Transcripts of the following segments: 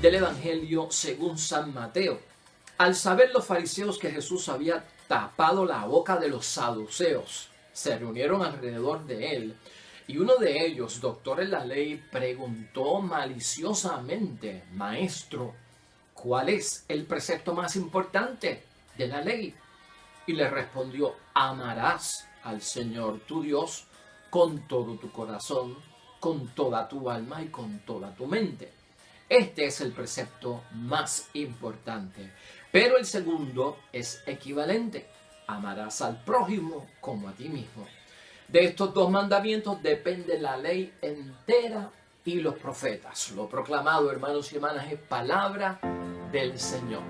del Evangelio según San Mateo. Al saber los fariseos que Jesús había tapado la boca de los saduceos, se reunieron alrededor de él, y uno de ellos, doctor en la ley, preguntó maliciosamente: Maestro, ¿cuál es el precepto más importante de la ley? Y le respondió: amarás al Señor tu Dios con todo tu corazón, con toda tu alma y con toda tu mente. Este es el precepto más importante. Pero el segundo es equivalente: amarás al prójimo como a ti mismo. De estos dos mandamientos depende la ley entera y los profetas. Lo proclamado, hermanos y hermanas, es palabra del Señor.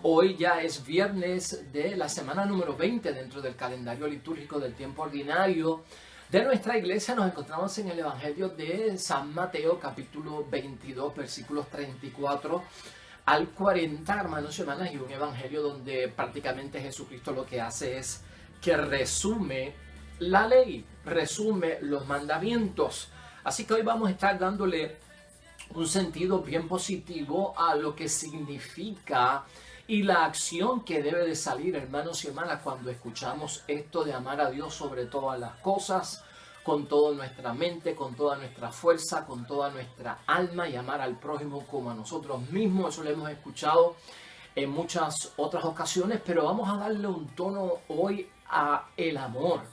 Hoy ya es viernes de la semana número 20 dentro del calendario litúrgico del tiempo ordinario de nuestra iglesia. Nos encontramos en el Evangelio de San Mateo, capítulo 22, versículos 34 al 40, hermanos y hermanas, y un evangelio donde prácticamente Jesucristo lo que hace es que resume la ley, resume los mandamientos. Así que hoy vamos a estar dándole un sentido bien positivo a lo que significa y la acción que debe de salir, hermanos y hermanas, cuando escuchamos esto de amar a Dios sobre todas las cosas, con toda nuestra mente, con toda nuestra fuerza, con toda nuestra alma, y amar al prójimo como a nosotros mismos. Eso lo hemos escuchado en muchas otras ocasiones, pero vamos a darle un tono hoy a el amor,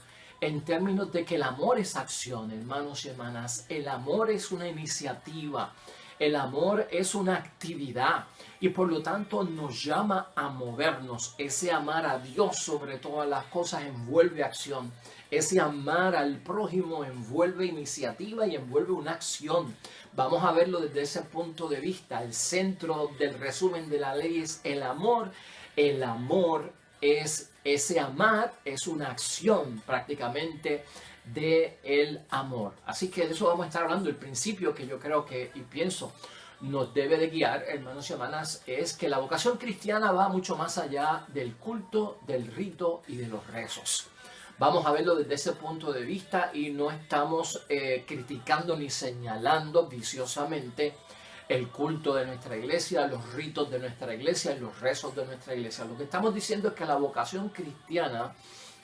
en términos de que el amor es acción, hermanos y hermanas. El amor es una iniciativa, el amor es una actividad, y por lo tanto nos llama a movernos. Ese amar a Dios sobre todas las cosas envuelve acción. Ese amar al prójimo envuelve iniciativa y envuelve una acción. Vamos a verlo desde ese punto de vista. El centro del resumen de la ley es el amor. El amor es ese amar, es una acción prácticamente del amor. Así que de eso vamos a estar hablando. El principio que yo creo que y pienso nos debe de guiar, hermanos y hermanas, es que la vocación cristiana va mucho más allá del culto, del rito y de los rezos. Vamos a verlo desde ese punto de vista y no estamos criticando ni señalando viciosamente el culto de nuestra iglesia, los ritos de nuestra iglesia y los rezos de nuestra iglesia. Lo que estamos diciendo es que la vocación cristiana,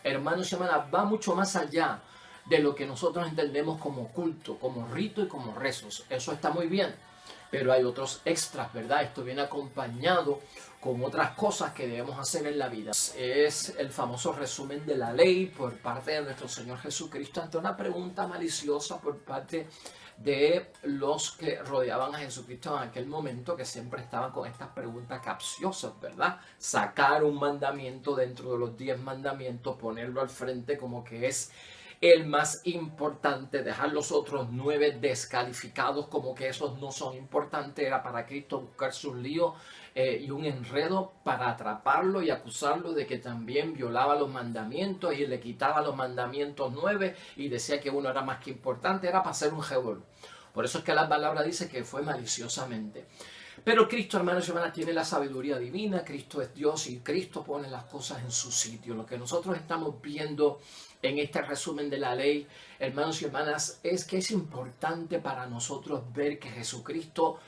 hermanos y hermanas, va mucho más allá de lo que nosotros entendemos como culto, como rito y como rezos. Eso está muy bien, pero hay otros extras, ¿verdad? Esto viene acompañado con otras cosas que debemos hacer en la vida. Es el famoso resumen de la ley por parte de nuestro Señor Jesucristo ante una pregunta maliciosa por parte de los que rodeaban a Jesucristo en aquel momento, que siempre estaban con estas preguntas capciosas, ¿verdad? Sacar un mandamiento dentro de los 10 mandamientos, ponerlo al frente como que es el más importante, dejar los otros 9 descalificados como que esos no son importantes. Era para Cristo buscarse un lío y un enredo para atraparlo y acusarlo de que también violaba los mandamientos y le quitaba los mandamientos 9 y decía que uno era más que importante. Era para hacer un revolú. Por eso es que la palabra dice que fue maliciosamente. Pero Cristo, hermanos y hermanas, tiene la sabiduría divina. Cristo es Dios y Cristo pone las cosas en su sitio. Lo que nosotros estamos viendo en este resumen de la ley, hermanos y hermanas, es que es importante para nosotros ver que Jesucristo,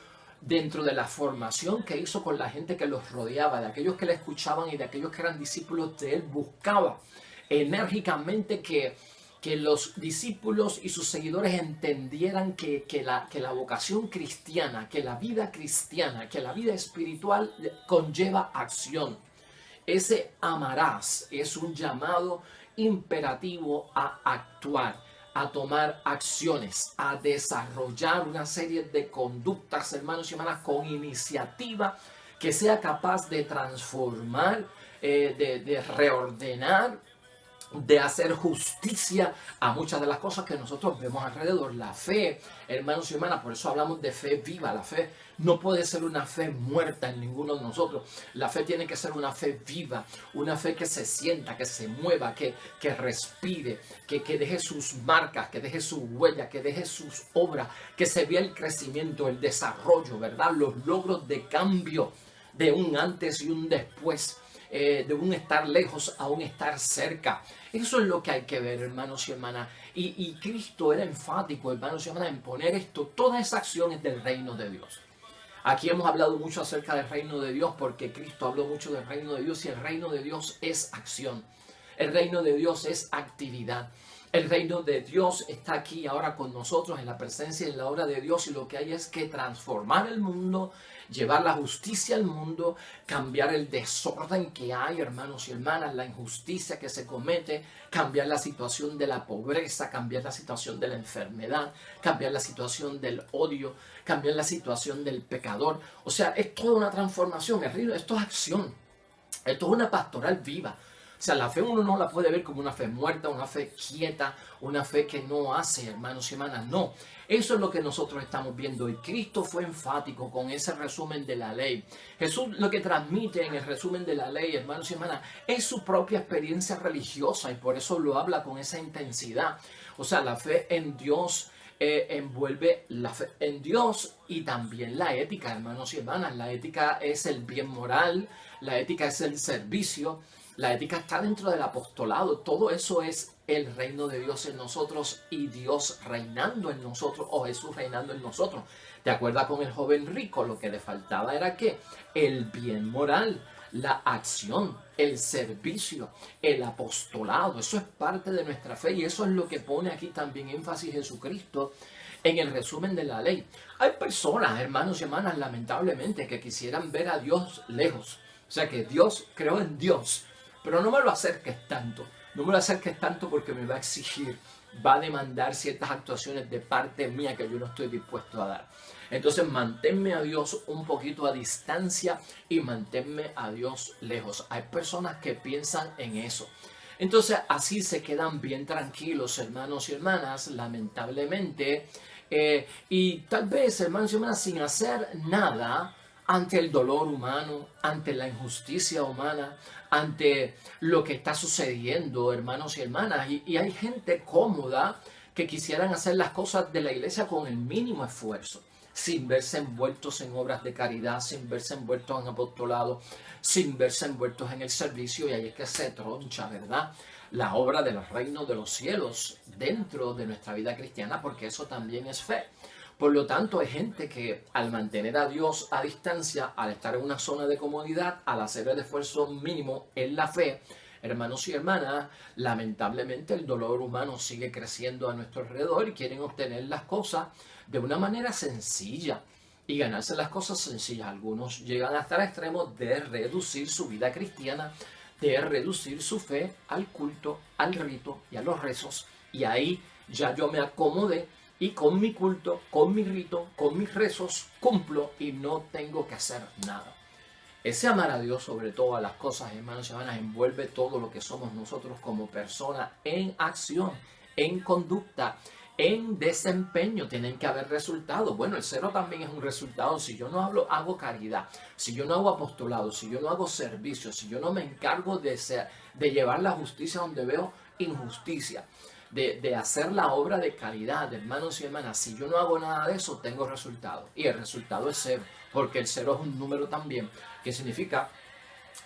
dentro de la formación que hizo con la gente que los rodeaba, de aquellos que le escuchaban y de aquellos que eran discípulos de él, buscaba enérgicamente que los discípulos y sus seguidores entendieran que la vocación cristiana, que la vida cristiana, que la vida espiritual conlleva acción. Ese amarás es un llamado imperativo a actuar, a tomar acciones, a desarrollar una serie de conductas, hermanos y hermanas, con iniciativa que sea capaz de transformar, de reordenar, de hacer justicia a muchas de las cosas que nosotros vemos alrededor. La fe, hermanos y hermanas, por eso hablamos de fe viva. La fe no puede ser una fe muerta en ninguno de nosotros. La fe tiene que ser una fe viva, una fe que se sienta, que se mueva, que respire, que deje sus marcas, que deje sus huellas, que deje sus obras, que se vea el crecimiento, el desarrollo, ¿verdad? Los logros de cambio de un antes y un después de un estar lejos a un estar cerca. Eso es lo que hay que ver, hermanos y hermanas. Y Cristo era enfático, hermanos y hermanas, en poner esto, todas esas acciones del reino de Dios. Aquí hemos hablado mucho acerca del reino de Dios porque Cristo habló mucho del reino de Dios y el reino de Dios es acción. El reino de Dios es actividad. El reino de Dios está aquí ahora con nosotros en la presencia y en la obra de Dios y lo que hay es que transformar el mundo, llevar la justicia al mundo, cambiar el desorden que hay, hermanos y hermanas, la injusticia que se comete, cambiar la situación de la pobreza, cambiar la situación de la enfermedad, cambiar la situación del odio, cambiar la situación del pecador. O sea, es toda una transformación. El reino, esto es acción. Esto es una pastoral viva. O sea, la fe uno no la puede ver como una fe muerta, una fe quieta, una fe que no hace, hermanos y hermanas. No, eso es lo que nosotros estamos viendo. Y Cristo fue enfático con ese resumen de la ley. Jesús lo que transmite en el resumen de la ley, hermanos y hermanas, es su propia experiencia religiosa y por eso lo habla con esa intensidad. O sea, la fe en Dios envuelve la fe en Dios y también la ética, hermanos y hermanas. La ética es el bien moral, la ética es el servicio. La ética está dentro del apostolado. Todo eso es el reino de Dios en nosotros y Dios reinando en nosotros o Jesús reinando en nosotros. ¿Te acuerdas con el joven rico? Lo que le faltaba era ¿qué? El bien moral, la acción, el servicio, el apostolado. Eso es parte de nuestra fe y eso es lo que pone aquí también énfasis Jesucristo en el resumen de la ley. Hay personas, hermanos y hermanas, lamentablemente, que quisieran ver a Dios lejos. O sea, que Dios, creo en Dios, pero no me lo acerques tanto. No me lo acerques tanto porque me va a exigir, va a demandar ciertas actuaciones de parte mía que yo no estoy dispuesto a dar. Entonces manténme a Dios un poquito a distancia y manténme a Dios lejos. Hay personas que piensan en eso. Entonces así se quedan bien tranquilos, hermanos y hermanas, lamentablemente. Y tal vez, hermanos y hermanas, sin hacer nada ante el dolor humano, ante la injusticia humana, ante lo que está sucediendo, hermanos y hermanas. Y hay gente cómoda que quisieran hacer las cosas de la iglesia con el mínimo esfuerzo, sin verse envueltos en obras de caridad, sin verse envueltos en apostolado, sin verse envueltos en el servicio. Y ahí es que se troncha, ¿verdad?, la obra del reino de los cielos dentro de nuestra vida cristiana, porque eso también es fe. Por lo tanto, hay gente que al mantener a Dios a distancia, al estar en una zona de comodidad, al hacer el esfuerzo mínimo en la fe, hermanos y hermanas, lamentablemente el dolor humano sigue creciendo a nuestro alrededor y quieren obtener las cosas de una manera sencilla y ganarse las cosas sencillas. Algunos llegan hasta el extremo de reducir su vida cristiana, de reducir su fe al culto, al rito y a los rezos. Y ahí ya yo me acomodé y con mi culto, con mi rito, con mis rezos cumplo y no tengo que hacer nada. Ese amar a Dios sobre todas las cosas, hermanos y hermanas, envuelve todo lo que somos nosotros como personas en acción, en conducta, en desempeño. Tienen que haber resultados. Bueno, el cero también es un resultado. Si yo no hago caridad, si yo no hago apostolado, si yo no hago servicio, si yo no me encargo de llevar la justicia donde veo injusticia, de hacer la obra de caridad, hermanos y hermanas, si yo no hago nada de eso, tengo resultado. Y el resultado es cero, porque el cero es un número también, que significa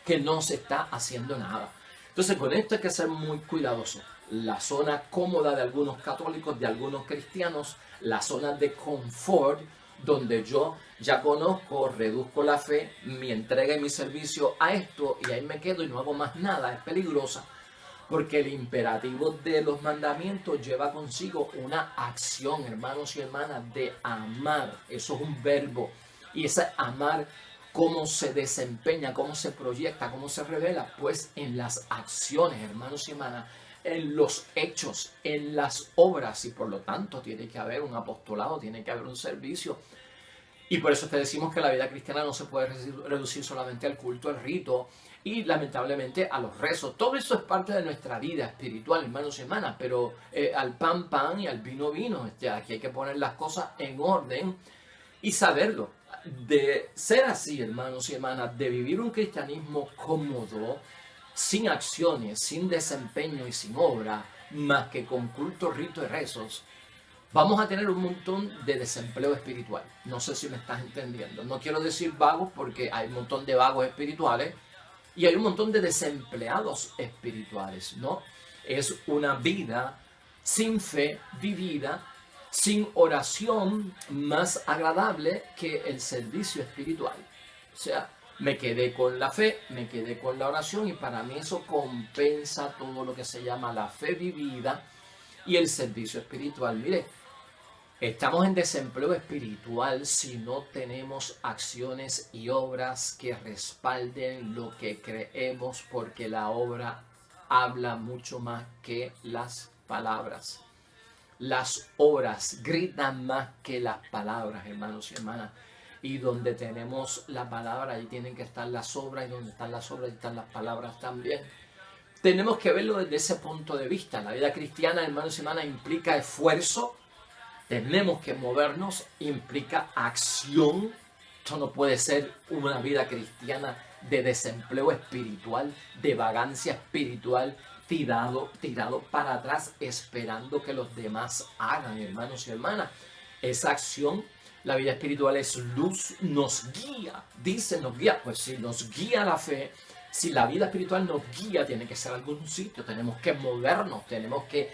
que no se está haciendo nada. Entonces, con esto hay que ser muy cuidadoso. La zona cómoda de algunos católicos, de algunos cristianos, la zona de confort, donde yo ya conozco, reduzco la fe, mi entrega y mi servicio a esto, y ahí me quedo y no hago más nada, es peligrosa. Porque el imperativo de los mandamientos lleva consigo una acción, hermanos y hermanas, de amar. Eso es un verbo. Y ese amar, ¿cómo se desempeña? ¿Cómo se proyecta? ¿Cómo se revela? Pues en las acciones, hermanos y hermanas, en los hechos, en las obras. Y por lo tanto tiene que haber un apostolado, tiene que haber un servicio. Y por eso es que decimos que la vida cristiana no se puede reducir solamente al culto, al rito y lamentablemente a los rezos. Todo eso es parte de nuestra vida espiritual, hermanos y hermanas, pero al pan, pan y al vino, vino. Aquí hay que poner las cosas en orden y saberlo. De ser así, hermanos y hermanas, de vivir un cristianismo cómodo, sin acciones, sin desempeño y sin obra, más que con culto, rito y rezos, vamos a tener un montón de desempleo espiritual. No sé si me estás entendiendo. No quiero decir vagos porque hay un montón de vagos espirituales, Y hay un montón de desempleados espirituales, ¿no? Es una vida sin fe vivida, sin oración más agradable que el servicio espiritual. O sea, me quedé con la fe, me quedé con la oración y para mí eso compensa todo lo que se llama la fe vivida y el servicio espiritual. Mire, estamos en desempleo espiritual si no tenemos acciones y obras que respalden lo que creemos, porque la obra habla mucho más que las palabras. Las obras gritan más que las palabras, hermanos y hermanas. Y donde tenemos la palabra, ahí tienen que estar las obras, y donde están las obras, ahí están las palabras también. Tenemos que verlo desde ese punto de vista. La vida cristiana, hermanos y hermanas, implica esfuerzo. Tenemos que movernos, implica acción. Esto no puede ser una vida cristiana de desempleo espiritual, de vagancia espiritual, tirado para atrás, esperando que los demás hagan, hermanos y hermanas. Esa acción, la vida espiritual es luz, nos guía, dice nos guía. Pues si nos guía la fe, si la vida espiritual nos guía, tiene que ser algún sitio, tenemos que movernos, tenemos que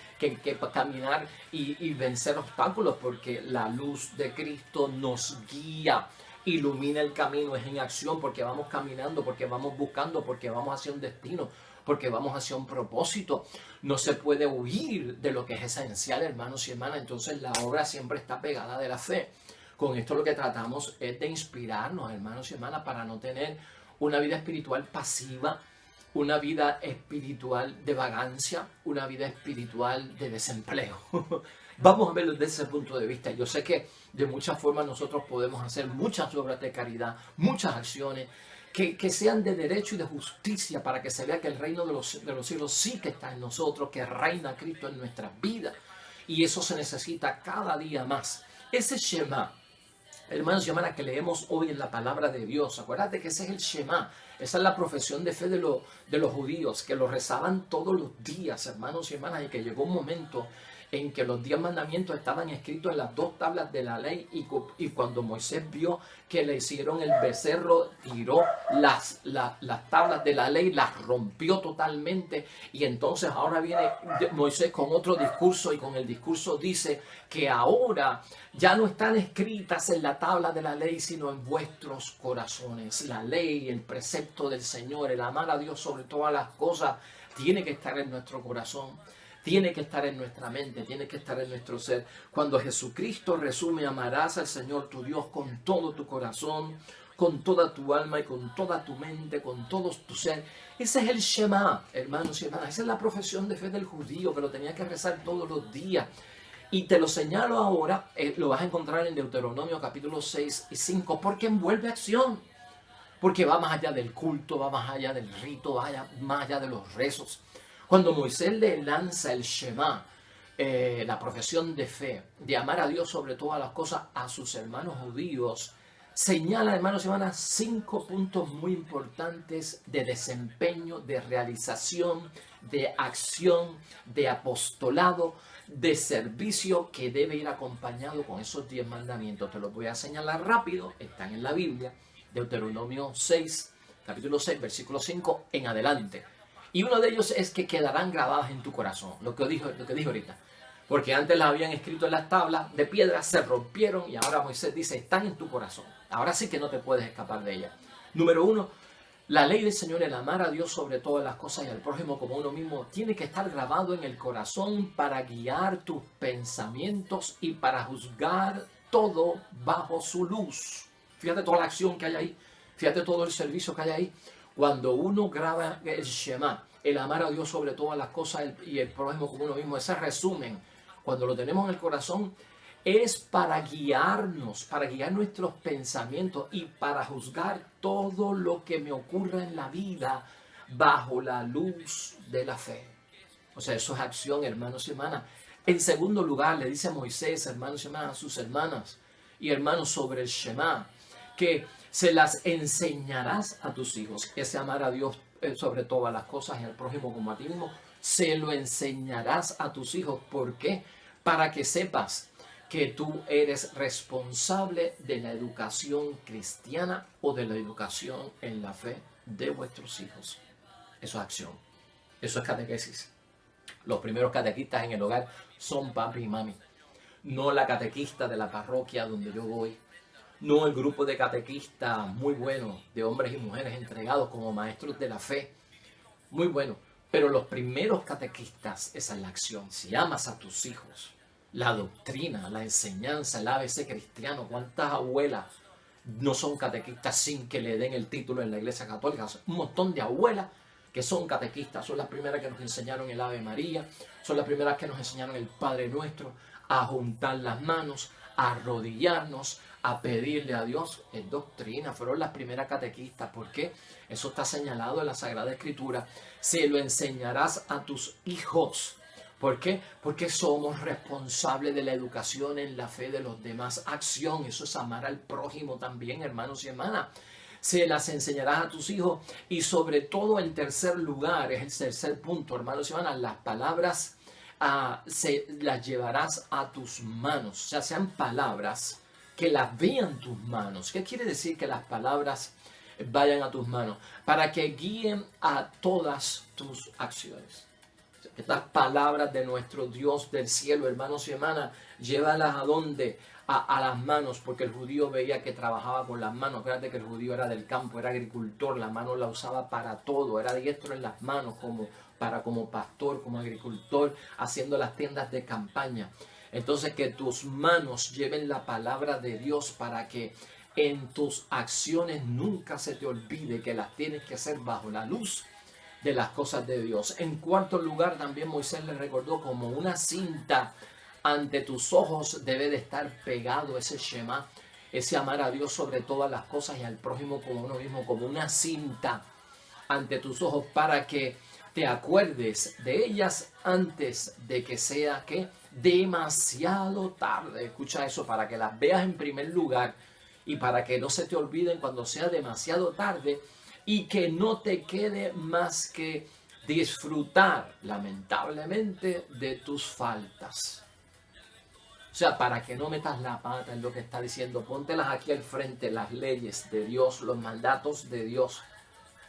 caminar y vencer obstáculos, porque la luz de Cristo nos guía, ilumina el camino, es en acción, porque vamos caminando, porque vamos buscando, porque vamos hacia un destino, porque vamos hacia un propósito. No se puede huir de lo que es esencial, hermanos y hermanas. Entonces la obra siempre está pegada de la fe. Con esto lo que tratamos es de inspirarnos, hermanos y hermanas, para no tener una vida espiritual pasiva, una vida espiritual de vagancia, una vida espiritual de desempleo. Vamos a verlo desde ese punto de vista. Yo sé que de muchas formas nosotros podemos hacer muchas obras de caridad, muchas acciones que sean de derecho y de justicia, para que se vea que el reino de los cielos sí que está en nosotros, que reina Cristo en nuestras vidas. Y eso se necesita cada día más. Ese Shema, hermanos y hermanas, que leemos hoy en la palabra de Dios, acuérdate que ese es el Shema, esa es la profesión de fe de los judíos, que lo rezaban todos los días, hermanos y hermanas, y que llegó un momento en que los 10 mandamientos estaban escritos en las 2 tablas de la ley, y cuando Moisés vio que le hicieron el becerro, tiró las tablas de la ley, las rompió totalmente, y entonces ahora viene Moisés con otro discurso, y con el discurso dice que ahora ya no están escritas en la tabla de la ley, sino en vuestros corazones. La ley, el precepto del Señor, el amar a Dios sobre todas las cosas, tiene que estar en nuestro corazón. Tiene que estar en nuestra mente, tiene que estar en nuestro ser. Cuando Jesucristo resume, amarás al Señor tu Dios con todo tu corazón, con toda tu alma y con toda tu mente, con todo tu ser. Ese es el Shema, hermanos y hermanas. Esa es la profesión de fe del judío, que lo tenía que rezar todos los días. Y te lo señalo ahora, lo vas a encontrar en Deuteronomio capítulo 6 y 5, porque envuelve acción. Porque va más allá del culto, va más allá del rito, va más allá de los rezos. Cuando Moisés le lanza el Shema, la profesión de fe, de amar a Dios sobre todas las cosas, a sus hermanos judíos, señala, hermanos y hermanas, 5 puntos muy importantes de desempeño, de realización, de acción, de apostolado, de servicio, que debe ir acompañado con esos 10 mandamientos. Te los voy a señalar rápido, están en la Biblia, Deuteronomio 6, capítulo 6, versículo 5 en adelante. Y uno de ellos es que quedarán grabadas en tu corazón, lo que dije ahorita. Porque antes las habían escrito en las tablas de piedra, se rompieron, y ahora Moisés dice, están en tu corazón. Ahora sí que no te puedes escapar de ellas. Número 1, la ley del Señor, el amar a Dios sobre todas las cosas y al prójimo como uno mismo, tiene que estar grabado en el corazón para guiar tus pensamientos y para juzgar todo bajo su luz. Fíjate toda la acción que hay ahí, fíjate todo el servicio que hay ahí. Cuando uno graba el Shema, el amar a Dios sobre todas las cosas y el prójimo como uno mismo, ese resumen, cuando lo tenemos en el corazón, es para guiarnos, para guiar nuestros pensamientos y para juzgar todo lo que me ocurra en la vida bajo la luz de la fe. O sea, eso es acción, hermanos y hermanas. En segundo lugar, le dice Moisés, hermanos y hermanas, a sus hermanas y hermanos sobre el Shema, que se las enseñarás a tus hijos. Ese amar a Dios sobre todas las cosas y al prójimo como a ti mismo, se lo enseñarás a tus hijos. ¿Por qué? Para que sepas que tú eres responsable de la educación cristiana o de la educación en la fe de vuestros hijos. Eso es acción. Eso es catequesis. Los primeros catequistas en el hogar son papi y mami. No la catequista de la parroquia donde yo voy. No el grupo de catequistas muy buenos, de hombres y mujeres entregados como maestros de la fe. Muy bueno. Pero los primeros catequistas, esa es la acción. Si amas a tus hijos, la doctrina, la enseñanza, el ABC cristiano, ¿cuántas abuelas no son catequistas sin que le den el título en la Iglesia Católica? Un montón de abuelas que son catequistas, son las primeras que nos enseñaron el Ave María, son las primeras que nos enseñaron el Padre Nuestro, a juntar las manos, a arrodillarnos, a pedirle a Dios. Es doctrina, fueron las primeras catequistas. ¿Por qué? Eso está señalado en la Sagrada Escritura. Se lo enseñarás a tus hijos. ¿Por qué? Porque somos responsables de la educación en la fe de los demás. Acción, eso es amar al prójimo también, hermanos y hermanas. Se las enseñarás a tus hijos. Y sobre todo, en tercer lugar, es el tercer punto, hermanos y hermanas, las palabras se las llevarás a tus manos. O sea, sean palabras que las vean tus manos. ¿Qué quiere decir que las palabras vayan a tus manos? Para que guíen a todas tus acciones. Estas palabras de nuestro Dios del cielo, hermanos y hermanas, llévalas a dónde? A las manos, porque el judío veía que trabajaba con las manos. Acuérdate que el judío era del campo, era agricultor, la mano la usaba para todo, era diestro en las manos como pastor, como agricultor, haciendo las tiendas de campaña. Entonces, que tus manos lleven la palabra de Dios para que en tus acciones nunca se te olvide que las tienes que hacer bajo la luz de las cosas de Dios. En cuarto lugar, también Moisés le recordó como una cinta ante tus ojos debe de estar pegado ese Shema, ese amar a Dios sobre todas las cosas y al prójimo como uno mismo, como una cinta ante tus ojos para que te acuerdes de ellas antes de que sea que demasiado tarde. Escucha eso, para que las veas en primer lugar y para que no se te olviden cuando sea demasiado tarde y que no te quede más que disfrutar, lamentablemente, de tus faltas. O sea, para que no metas la pata en lo que está diciendo, póntelas aquí al frente, las leyes de Dios, los mandatos de Dios.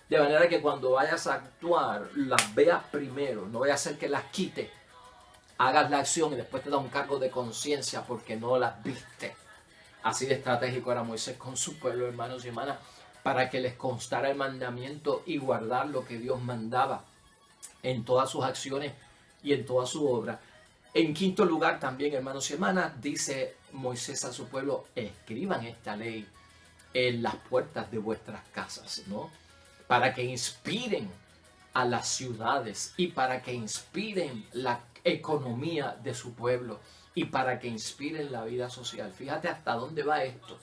De manera que cuando vayas a actuar, las veas primero, no vaya a ser que las quite, hagas la acción y después te da un cargo de conciencia porque no las viste. Así de estratégico era Moisés con su pueblo, hermanos y hermanas, para que les constara el mandamiento y guardar lo que Dios mandaba en todas sus acciones y en toda su obra. En quinto lugar también, hermanos y hermanas, dice Moisés a su pueblo, escriban esta ley en las puertas de vuestras casas, ¿no? Para que inspiren a las ciudades y para que inspiren la economía de su pueblo y para que inspiren la vida social. Fíjate hasta dónde va esto.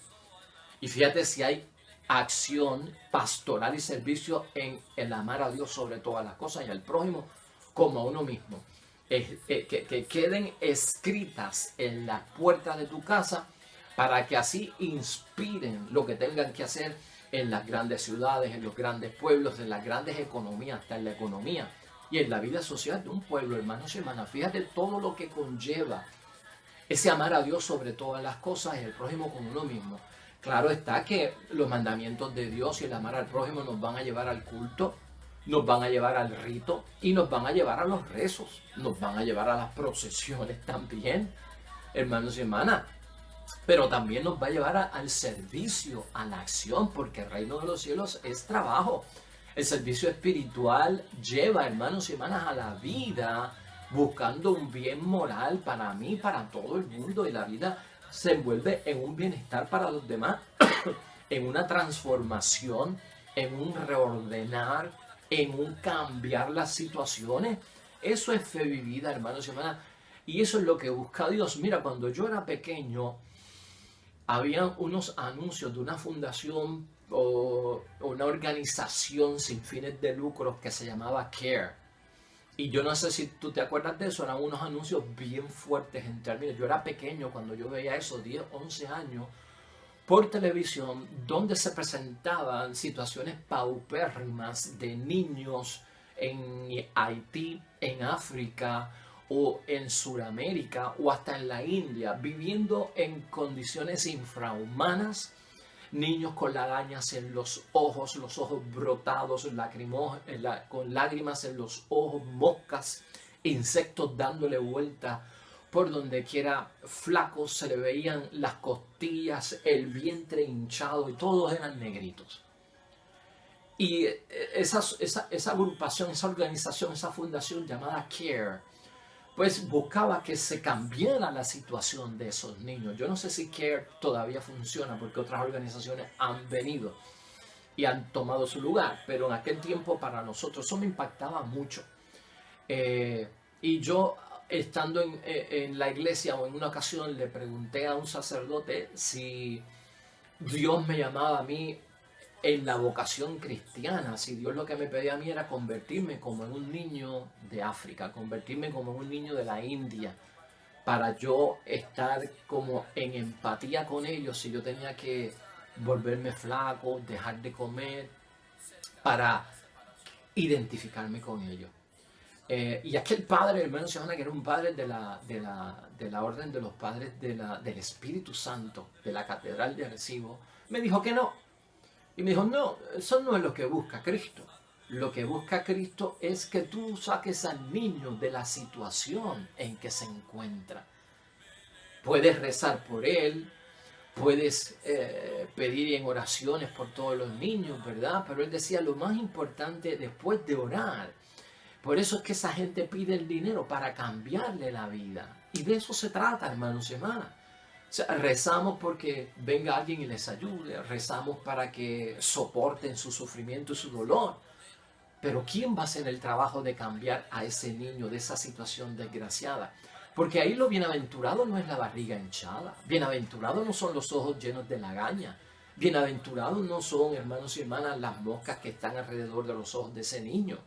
Y fíjate si hay acción pastoral y servicio en el amar a Dios sobre todas las cosas y al prójimo como a uno mismo. Que queden escritas en la puerta de tu casa para que así inspiren lo que tengan que hacer en las grandes ciudades, en los grandes pueblos, en las grandes economías, hasta en la economía y en la vida social de un pueblo, hermanos y hermanas. Fíjate todo lo que conlleva ese amar a Dios sobre todas las cosas y el prójimo como uno mismo. Claro está que los mandamientos de Dios y el amar al prójimo nos van a llevar al culto, nos van a llevar al rito y nos van a llevar a los rezos, nos van a llevar a las procesiones también, hermanos y hermanas. Pero también nos va a llevar al servicio, a la acción, porque el reino de los cielos es trabajo. El servicio espiritual lleva, hermanos y hermanas, a la vida buscando un bien moral para mí, para todo el mundo, y la vida se envuelve en un bienestar para los demás, en una transformación, en un reordenar, en un cambiar las situaciones. Eso es fe vivida, hermanos y hermanas, y eso es lo que busca Dios. Mira, cuando yo era pequeño, había unos anuncios de una fundación o una organización sin fines de lucro que se llamaba CARE. Y yo no sé si tú te acuerdas de eso, eran unos anuncios bien fuertes en términos. Yo era pequeño cuando yo veía eso, 10, 11 años, por televisión, donde se presentaban situaciones paupérrimas de niños en Haití, en África, o en Sudamérica o hasta en la India, viviendo en condiciones infrahumanas, niños con lagañas en los ojos brotados, con lágrimas en los ojos, moscas, insectos dándole vuelta por donde quiera, flacos, se le veían las costillas, el vientre hinchado y todos eran negritos. Y esa agrupación, esa organización, esa fundación llamada CARE, pues buscaba que se cambiara la situación de esos niños. Yo no sé si CARE todavía funciona porque otras organizaciones han venido y han tomado su lugar, pero en aquel tiempo para nosotros eso me impactaba mucho. Y yo, estando en la iglesia o en una ocasión, le pregunté a un sacerdote si Dios me llamaba a mí en la vocación cristiana, si Dios lo que me pedía a mí era convertirme como en un niño de África, convertirme como en un niño de la India, para yo estar como en empatía con ellos, si yo tenía que volverme flaco, dejar de comer, para identificarme con ellos. Y aquel padre, hermano Johanna, que era un padre de la orden de los padres del Espíritu Santo, de la Catedral de Arecibo, me dijo que no. Y me dijo, no, eso no es lo que busca Cristo. Lo que busca Cristo es que tú saques al niño de la situación en que se encuentra. Puedes rezar por él, puedes pedir en oraciones por todos los niños, ¿verdad? Pero él decía, lo más importante después de orar, por eso es que esa gente pide el dinero, para cambiarle la vida. Y de eso se trata, hermanos y hermanas. O sea, rezamos porque venga alguien y les ayude, rezamos para que soporten su sufrimiento y su dolor. Pero ¿quién va a hacer el trabajo de cambiar a ese niño de esa situación desgraciada? Porque ahí lo bienaventurado no es la barriga hinchada, bienaventurado no son los ojos llenos de lagaña, bienaventurados no son, hermanos y hermanas, las moscas que están alrededor de los ojos de ese niño,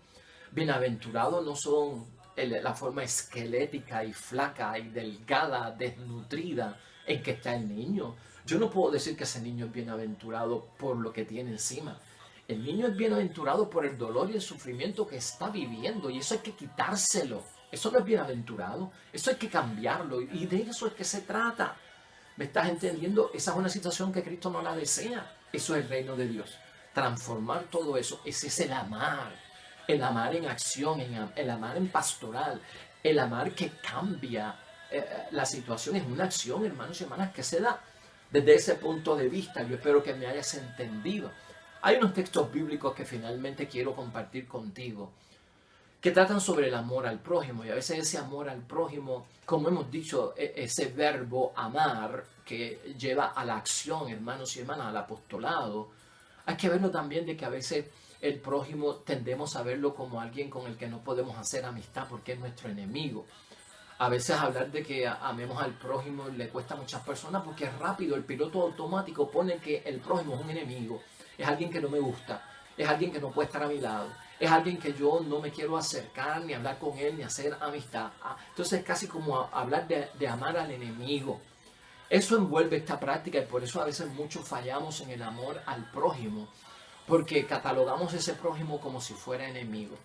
bienaventurados no son la forma esquelética y flaca y delgada, desnutrida en que está el niño. Yo no puedo decir que ese niño es bienaventurado por lo que tiene encima. El niño es bienaventurado por el dolor y el sufrimiento que está viviendo, y eso hay que quitárselo. Eso no es bienaventurado, eso hay que cambiarlo, y de eso es que se trata. ¿Me estás entendiendo? Esa es una situación que Cristo no la desea. Eso es el reino de Dios. Transformar todo eso, ese es el amar en acción, el amar en pastoral, el amar que cambia. La situación es una acción, hermanos y hermanas, que se da desde ese punto de vista. Yo espero que me hayas entendido. Hay unos textos bíblicos que finalmente quiero compartir contigo, que tratan sobre el amor al prójimo. Y a veces ese amor al prójimo, como hemos dicho, ese verbo amar que lleva a la acción, hermanos y hermanas, al apostolado, hay que verlo también de que a veces el prójimo tendemos a verlo como alguien con el que no podemos hacer amistad porque es nuestro enemigo. A veces hablar de que amemos al prójimo le cuesta a muchas personas porque es rápido, el piloto automático pone que el prójimo es un enemigo, es alguien que no me gusta, es alguien que no puede estar a mi lado, es alguien que yo no me quiero acercar, ni hablar con él, ni hacer amistad. Entonces es casi como hablar de amar al enemigo. Eso envuelve esta práctica, y por eso a veces muchos fallamos en el amor al prójimo, porque catalogamos ese prójimo como si fuera enemigo.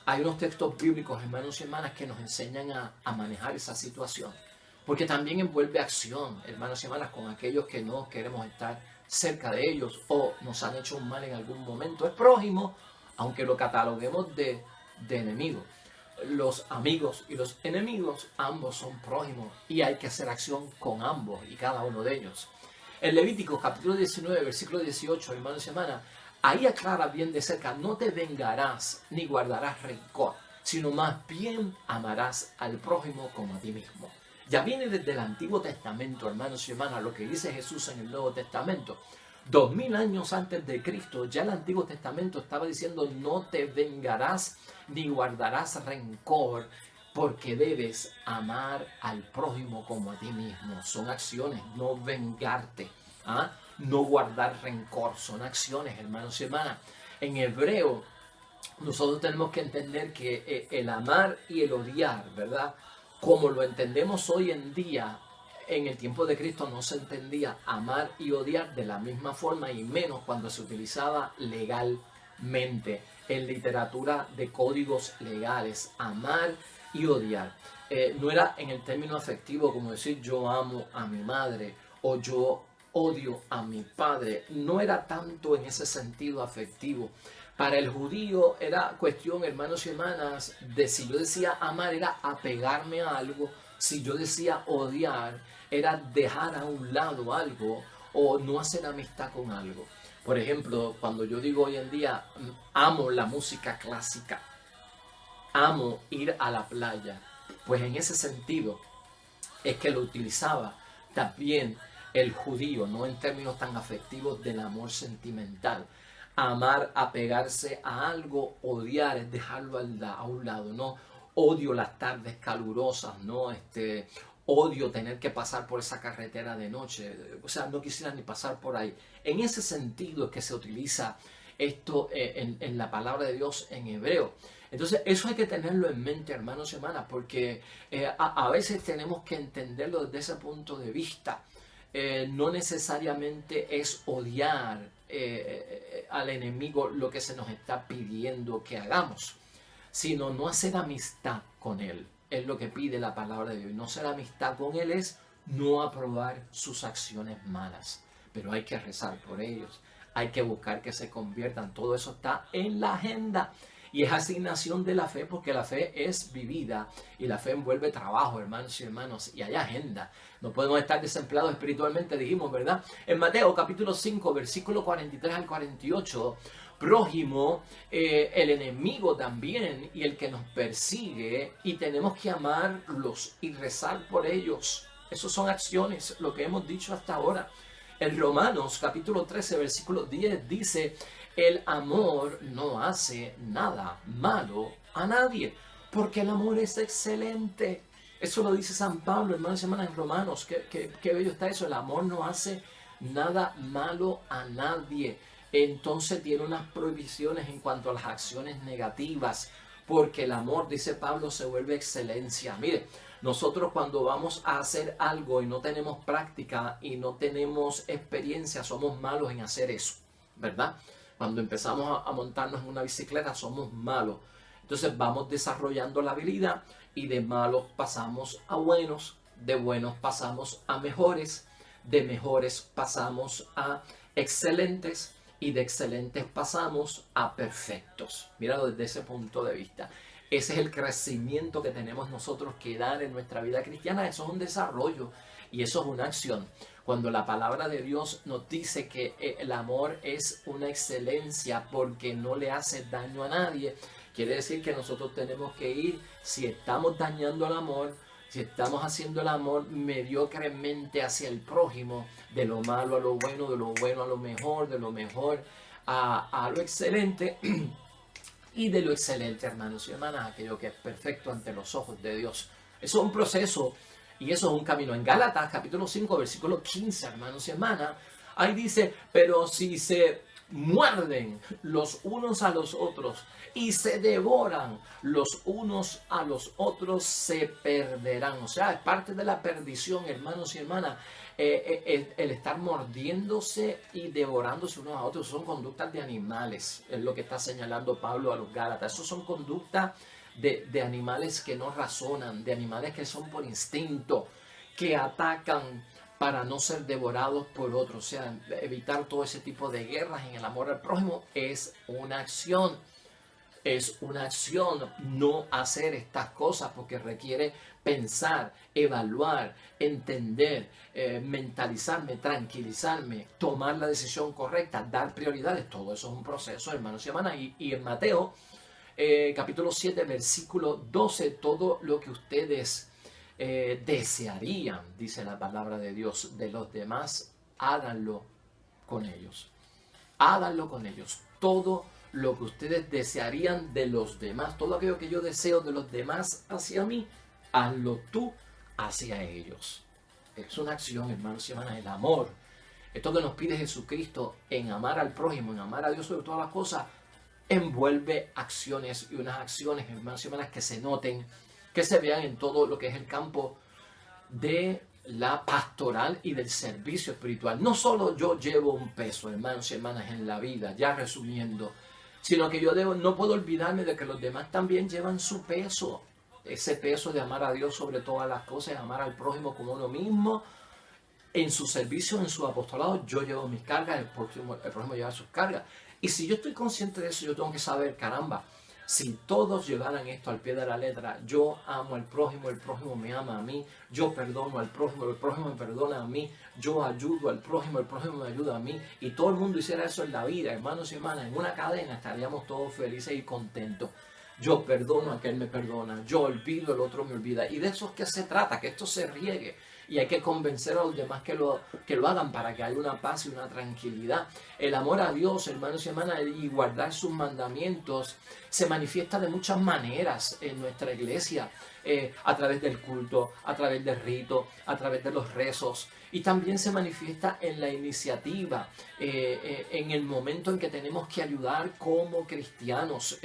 Hay unos textos bíblicos, hermanos y hermanas, que nos enseñan a manejar esa situación, porque también envuelve acción, hermanos y hermanas, con aquellos que no queremos estar cerca de ellos o nos han hecho un mal en algún momento. Es prójimo, aunque lo cataloguemos de enemigo. Los amigos y los enemigos, ambos son prójimos, y hay que hacer acción con ambos y cada uno de ellos. En Levítico capítulo 19, versículo 18, hermanos y hermanas, ahí aclara bien de cerca: no te vengarás ni guardarás rencor, sino más bien amarás al prójimo como a ti mismo. Ya viene desde el Antiguo Testamento, hermanos y hermanas, lo que dice Jesús en el Nuevo Testamento. 2000 años antes de Cristo, ya el Antiguo Testamento estaba diciendo: no te vengarás ni guardarás rencor, porque debes amar al prójimo como a ti mismo. Son acciones, no vengarte, no guardar rencor, son acciones, hermanos y hermanas. En hebreo, nosotros tenemos que entender que el amar y el odiar, ¿verdad? Como lo entendemos hoy en día, en el tiempo de Cristo no se entendía amar y odiar de la misma forma, y menos cuando se utilizaba legalmente en literatura de códigos legales. Amar y odiar. No era en el término afectivo como decir yo amo a mi madre o yo odio a mi padre. No era tanto en ese sentido afectivo. Para el judío era cuestión, hermanos y hermanas, de si yo decía amar era apegarme a algo, si yo decía odiar era dejar a un lado algo o no hacer amistad con algo. Por ejemplo, cuando yo digo hoy en día amo la música clásica, amo ir a la playa, pues en ese sentido es que lo utilizaba también el judío, no en términos tan afectivos del amor sentimental. Amar, apegarse a algo, odiar es dejarlo a un lado, ¿no? Odio las tardes calurosas, ¿no? Odio tener que pasar por esa carretera de noche, o sea, no quisiera ni pasar por ahí. En ese sentido es que se utiliza esto en la palabra de Dios en hebreo. Entonces, eso hay que tenerlo en mente, hermanos y hermanas, porque a veces tenemos que entenderlo desde ese punto de vista. No necesariamente es odiar al enemigo lo que se nos está pidiendo que hagamos, sino no hacer amistad con él. Es lo que pide la palabra de Dios. No hacer amistad con él es no aprobar sus acciones malas, pero hay que rezar por ellos, hay que buscar que se conviertan. Todo eso está en la agenda. Y es asignación de la fe, porque la fe es vivida y la fe envuelve trabajo, hermanos y hermanos, y hay agenda. No podemos estar desempleados espiritualmente, dijimos, ¿verdad? En Mateo capítulo 5, versículo 43 al 48, prójimo, el enemigo también y el que nos persigue, y tenemos que amarlos y rezar por ellos. Esas son acciones, lo que hemos dicho hasta ahora. En Romanos capítulo 13, versículo 10 dice: el amor no hace nada malo a nadie, porque el amor es excelente. Eso lo dice San Pablo, hermanos y hermanas, en Romanos. Qué bello está eso. El amor no hace nada malo a nadie. Entonces tiene unas prohibiciones en cuanto a las acciones negativas, porque el amor, dice Pablo, se vuelve excelencia. Mire, nosotros cuando vamos a hacer algo y no tenemos práctica y no tenemos experiencia, somos malos en hacer eso, ¿verdad? Cuando empezamos a montarnos en una bicicleta somos malos. Entonces vamos desarrollando la habilidad y de malos pasamos a buenos, de buenos pasamos a mejores, de mejores pasamos a excelentes y de excelentes pasamos a perfectos. Míralo desde ese punto de vista. Ese es el crecimiento que tenemos nosotros que dar en nuestra vida cristiana. Eso es un desarrollo y eso es una acción. Cuando la palabra de Dios nos dice que el amor es una excelencia porque no le hace daño a nadie, quiere decir que nosotros tenemos que ir, si estamos dañando al amor, si estamos haciendo el amor mediocremente hacia el prójimo, de lo malo a lo bueno, de lo bueno a lo mejor, de lo mejor a lo excelente, y de lo excelente, hermanos y hermanas, aquello que es perfecto ante los ojos de Dios. Eso es un proceso y eso es un camino. En Gálatas capítulo 5, versículo 15, hermanos y hermanas, ahí dice: pero si se muerden los unos a los otros y se devoran los unos a los otros, se perderán. O sea, es parte de la perdición, hermanos y hermanas, el estar mordiéndose y devorándose unos a otros. Son conductas de animales, es lo que está señalando Pablo a los Gálatas. Esos son conductas de animales que no razonan, de animales que son por instinto, que atacan para no ser devorados por otros. O sea, evitar todo ese tipo de guerras en el amor al prójimo es una acción. Es una acción no hacer estas cosas, porque requiere pensar, evaluar, entender, mentalizarme, tranquilizarme, tomar la decisión correcta, dar prioridades. Todo eso es un proceso, hermanos y hermanas. Y en Mateo capítulo 7, versículo 12, todo lo que ustedes desearían, dice la palabra de Dios, de los demás, háganlo con ellos. Háganlo con ellos. Todo lo que ustedes desearían de los demás, todo aquello que yo deseo de los demás hacia mí, hazlo tú hacia ellos. Es una acción, hermanos y hermanas, el amor. Esto que nos pide Jesucristo en amar al prójimo, en amar a Dios sobre todas las cosas, envuelve acciones, y unas acciones, hermanos y hermanas, que se noten, que se vean en todo lo que es el campo de la pastoral y del servicio espiritual. No solo yo llevo un peso, hermanos y hermanas, en la vida, ya resumiendo, sino que yo no puedo olvidarme de que los demás también llevan su peso. ese peso de amar a Dios sobre todas las cosas, amar al prójimo como uno mismo. En su servicio, en su apostolado, yo llevo mis cargas, el prójimo lleva sus cargas. Y si yo estoy consciente de eso, yo tengo que saber, caramba, si todos llevaran esto al pie de la letra, yo amo al prójimo, el prójimo me ama a mí, yo perdono al prójimo, el prójimo me perdona a mí, yo ayudo al prójimo, el prójimo me ayuda a mí, y todo el mundo hiciera eso en la vida, hermanos y hermanas, en una cadena estaríamos todos felices y contentos. Yo perdono a que él me perdona, yo olvido, el otro me olvida. Y de eso es que se trata, que esto se riegue. Y hay que convencer a los demás que lo hagan para que haya una paz y una tranquilidad. El amor a Dios, hermanos y hermanas, y guardar sus mandamientos se manifiesta de muchas maneras en nuestra iglesia. A través del culto, a través del rito, a través de los rezos. Y también se manifiesta en la iniciativa, en el momento en que tenemos que ayudar como cristianos,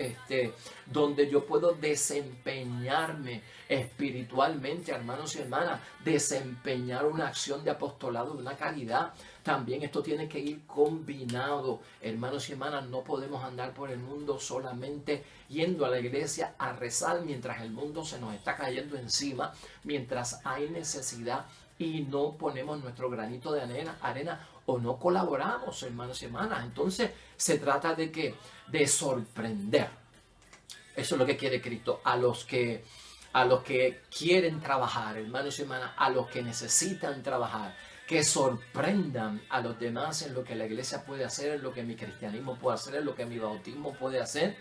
donde yo puedo desempeñarme espiritualmente, hermanos y hermanas, desempeñar una acción de apostolado de una caridad. También esto tiene que ir combinado, hermanos y hermanas. No podemos andar por el mundo solamente yendo a la iglesia a rezar mientras el mundo se nos está cayendo encima, mientras hay necesidad y no ponemos nuestro granito de arena o no colaboramos, hermanos y hermanas. Entonces se trata de ¿qué? De sorprender. Eso es lo que quiere Cristo a los que quieren trabajar, hermanos y hermanas, a los que necesitan trabajar, que sorprendan a los demás en lo que la iglesia puede hacer, en lo que mi cristianismo puede hacer, en lo que mi bautismo puede hacer.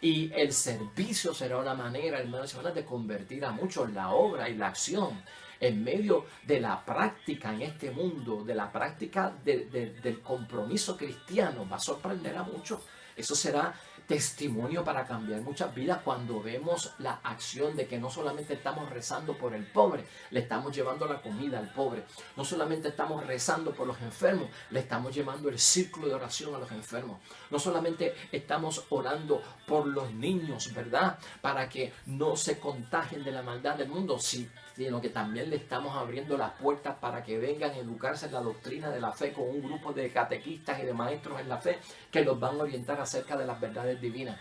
Y el servicio será una manera, hermanos y hermanas, de convertir a muchos, la obra y la acción en medio de la práctica en este mundo, de la práctica del compromiso cristiano. Va a sorprender a muchos. Eso será testimonio para cambiar muchas vidas cuando vemos la acción de que no solamente estamos rezando por el pobre, le estamos llevando la comida al pobre. No solamente estamos rezando por los enfermos, le estamos llevando el círculo de oración a los enfermos. No solamente estamos orando por los niños, ¿verdad? Para que no se contagien de la maldad del mundo, sino que también le estamos abriendo las puertas para que vengan a educarse en la doctrina de la fe con un grupo de catequistas y de maestros en la fe que los van a orientar acerca de las verdades divinas.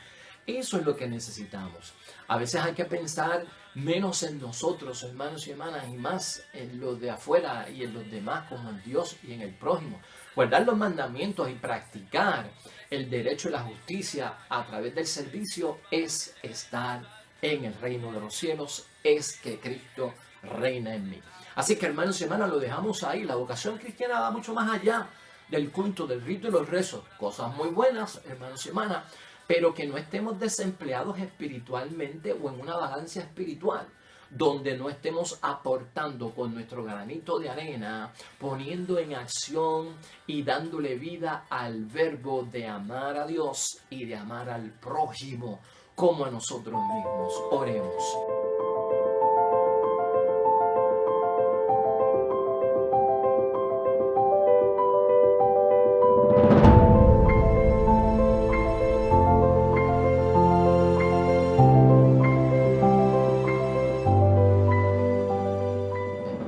Eso es lo que necesitamos. A veces hay que pensar menos en nosotros, hermanos y hermanas, y más en los de afuera y en los demás, como en Dios y en el prójimo. Guardar los mandamientos y practicar el derecho y la justicia a través del servicio es estar en el reino de los cielos, es que Cristo reina en mí. Así que, hermanos y hermanas, lo dejamos ahí. La vocación cristiana va mucho más allá del culto, del rito y los rezos. Cosas muy buenas, hermanos y hermanas, pero que no estemos desempleados espiritualmente o en una vagancia espiritual, donde no estemos aportando con nuestro granito de arena, poniendo en acción y dándole vida al verbo de amar a Dios y de amar al prójimo como a nosotros mismos. Oremos.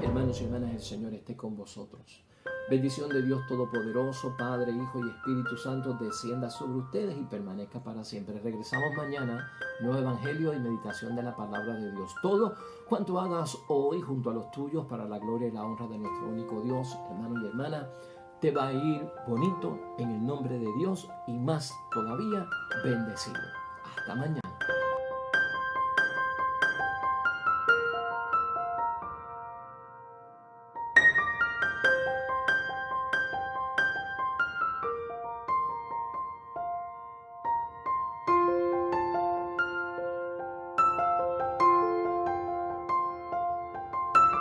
Hermanos y hermanas, el Señor esté con vosotros. Bendición de Dios Todopoderoso, Padre, Hijo y Espíritu Santo, descienda sobre ustedes y permanezca para siempre. Regresamos mañana, nuevo Evangelio y meditación de la Palabra de Dios. Todo cuanto hagas hoy junto a los tuyos para la gloria y la honra de nuestro único Dios, hermano y hermana, te va a ir bonito en el nombre de Dios y más todavía bendecido. Hasta mañana.